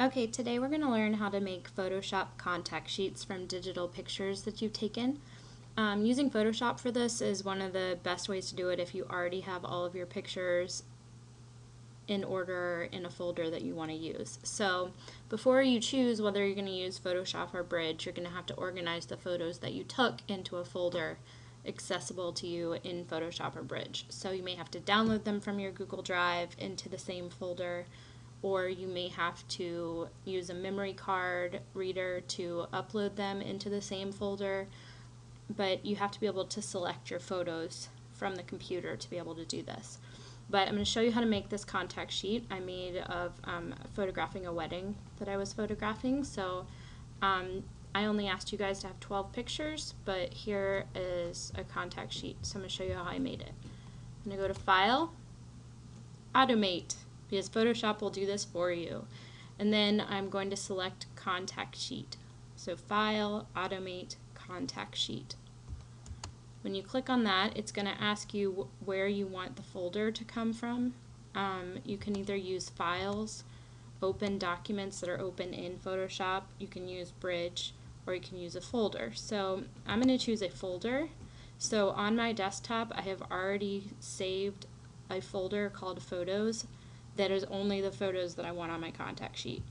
Okay, today we're going to learn how to make Photoshop contact sheets from digital pictures that you've taken. Using Photoshop for this is one of the best ways to do it if you already have all of your pictures in order in a folder that you want to use. So before you choose whether you're going to use Photoshop or Bridge, you're going to have to organize the photos that you took into a folder accessible to you in Photoshop or Bridge. So you may have to download them from your Google Drive into the same folder, or you may have to use a memory card reader to upload them into the same folder, but you have to be able to select your photos from the computer to be able to do this. But I'm going to show you how to make this contact sheet I made of photographing a wedding that I was photographing. So I only asked you guys to have 12 pictures, but here is a contact sheet. So I'm going to show you how I made it. I'm going to go to File, Automate, because Photoshop will do this for you. And then I'm going to select Contact Sheet. So File, Automate, Contact Sheet. When you click on that, it's going to ask you where you want the folder to come from. You can either use files, open documents that are open in Photoshop, you can use Bridge, or you can use a folder. So I'm going to choose a folder. So on my desktop, I have already saved a folder called Photos that is only the photos that I want on my contact sheet.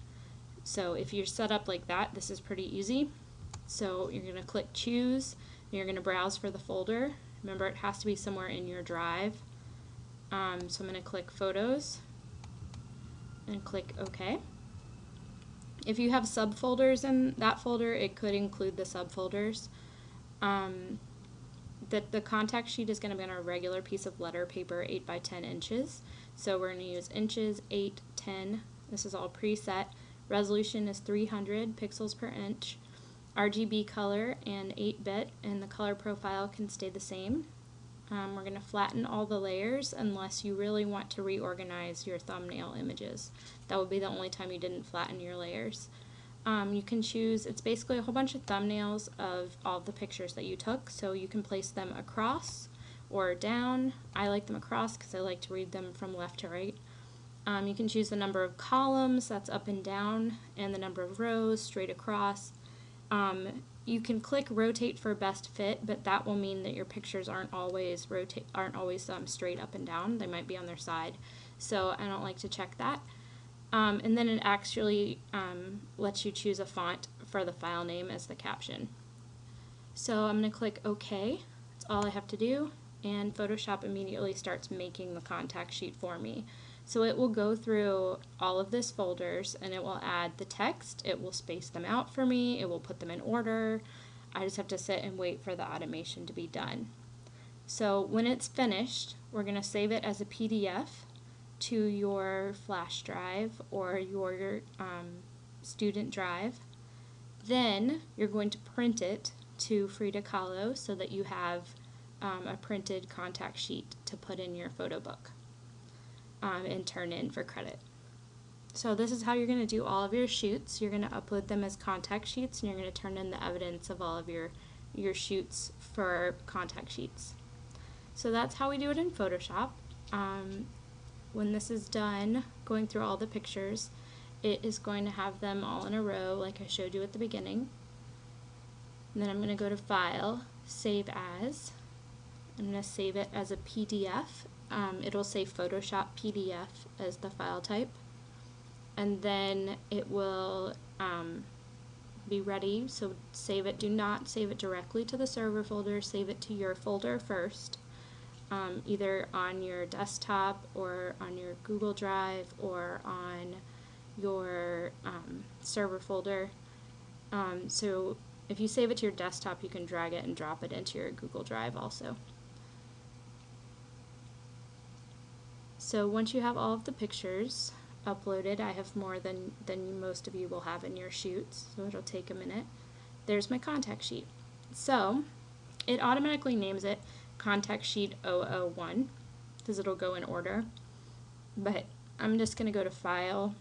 So if you're set up like that, this is pretty easy. So you're going to click Choose, and you're going to browse for the folder. Remember, it has to be somewhere in your drive. So I'm going to click Photos and click OK. If you have subfolders in that folder, it could include the subfolders. The contact sheet is going to be on a regular piece of letter paper, 8 by 10 inches. So we're going to use inches, 8, 10. This is all preset. Resolution is 300 pixels per inch. RGB color and 8-bit, and the color profile can stay the same. We're going to flatten all the layers unless you really want to reorganize your thumbnail images. That would be the only time you didn't flatten your layers. You can choose, it's basically a whole bunch of thumbnails of all the pictures that you took, so you can place them across or down. I like them across because I like to read them from left to right. You can choose the number of columns, that's up and down, and the number of rows, straight across. You can click rotate for best fit, but that will mean that your pictures aren't always straight up and down. They might be on their side, so I don't like to check that. And then it actually lets you choose a font for the file name as the caption. So I'm going to click OK. That's all I have to do, and Photoshop immediately starts making the contact sheet for me. So it will go through all of this folders and it will add the text, it will space them out for me, it will put them in order. I just have to sit and wait for the automation to be done. So when it's finished, we're going to save it as a PDF to your flash drive or your student drive. Then you're going to print it to Frida Kahlo so that you have a printed contact sheet to put in your photo book and turn in for credit. So this is how you're going to do all of your shoots. You're going to upload them as contact sheets, and you're going to turn in the evidence of all of your shoots for contact sheets. So that's how we do it in Photoshop. When this is done, going through all the pictures, it is going to have them all in a row like I showed you at the beginning. And then I'm going to go to File, Save As. I'm going to save it as a PDF. It'll say Photoshop PDF as the file type. And then it will be ready, so save it. Do not save it directly to the server folder, save it to your folder first. Either on your desktop or on your Google Drive or on your server folder. So if you save it to your desktop, you can drag it and drop it into your Google Drive also. So once you have all of the pictures uploaded, I have more than most of you will have in your shoots, so it'll take a minute. There's my contact sheet. So it automatically names it Contact Sheet 001 because it'll go in order, but I'm just going to go to File,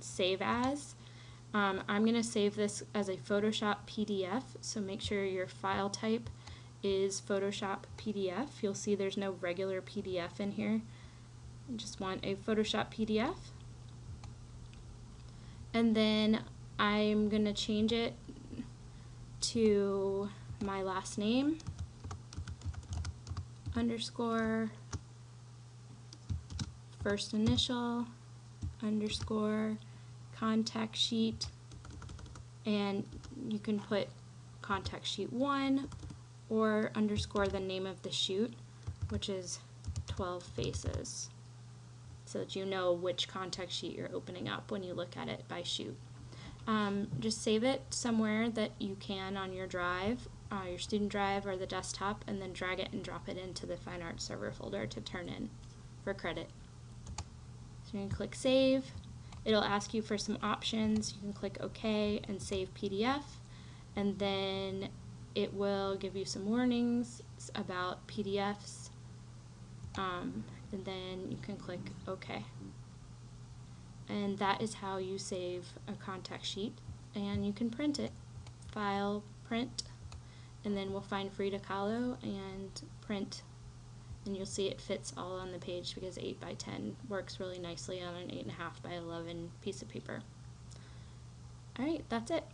Save As. I'm going to save this as a Photoshop PDF, so make sure your file type is Photoshop PDF. You'll see there's no regular PDF in here. I just want a Photoshop PDF. And then I'm going to change it to my last name, underscore, first initial, underscore, contact sheet, and you can put contact sheet 1 or underscore the name of the shoot, which is 12 faces, so that you know which contact sheet you're opening up when you look at it by shoot. Just save it somewhere that you can on your drive, your student drive or the desktop, and then drag it and drop it into the Fine Arts server folder to turn in for credit. So you can click Save. It'll ask you for some options. You can click OK and save PDF, and then it will give you some warnings about PDFs, and then you can click OK. And that is how you save a contact sheet, and you can print it. File, print, and then we'll find Frida Kahlo and print, and you'll see it fits all on the page because 8 by 10 works really nicely on an 8.5 by 11 piece of paper. Alright, that's it.